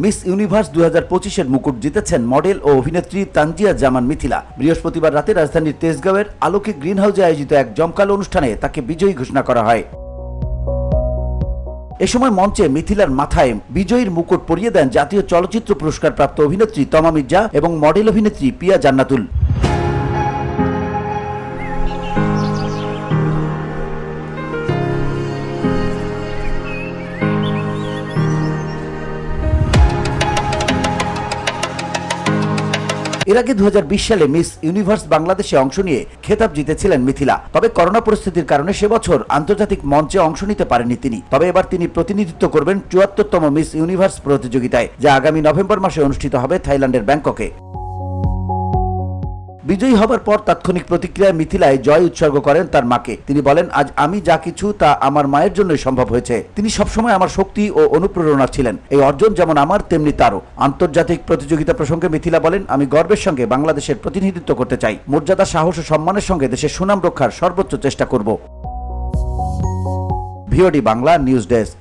Miss universe 2025-এর মুকুট জিতেছেন model ও অভিনেত্রী তানজিয়া জামান মিথিলা। বৃহস্পতিবার রাতে রাজধানীর তেজগাঁওয়ের আলোকিক গ্রিন হাউসে আয়োজিত এক জমকালো অনুষ্ঠানে তাকে বিজয়ী ঘোষণা করা হয়। এ সময় মঞ্চে মিথিলার মাথায় বিজয়ীর মুকুট পরিয়ে দেন জাতীয় চলচ্চিত্র পুরস্কার প্রাপ্ত অভিনেত্রী তমা মির্জা এবং মডেল অভিনেত্রী পিয়া জান্নাতুল। এর আগে 2020 সালে মিস ইউনিভার্স বাংলাদেশে অংশ নিয়ে খেতাব জিতেছিলেন মিথিলা। তবে করোনা পরিস্থিতির কারণে সে বছর আন্তর্জাতিক মঞ্চে অংশ নিতে পারেননি তিনি। তবে এবার তিনি প্রতিনিধিত্ব করবেন 74তম মিস ইউনিভার্স প্রতিযোগিতায়, যা আগামী নভেম্বর মাসে অনুষ্ঠিত হবে থাইল্যান্ডের ব্যাংককে। বিজয়ী হবার পর তাৎক্ষণিক প্রতিক্রিয়ায় মিথিলায় জয় উৎসর্গ করেন তার মাকে। তিনি বলেন, আজ আমি যা কিছু তা আমার মায়ের জন্যই সম্ভব হয়েছে। তিনি সবসময় আমার শক্তি ও অনুপ্রেরণা ছিলেন। এই অর্জন যেমন আমার তেমনি তারও। আন্তর্জাতিক প্রতিযোগিতা প্রসঙ্গে মিথিলা বলেন, আমি গর্বের সঙ্গে বাংলাদেশের প্রতিনিধিত্ব করতে চাই। মর্যাদা, সাহস ও সম্মানের সঙ্গে দেশের সুনাম রক্ষার সর্বোচ্চ চেষ্টা করব। VOD Bangla news desk.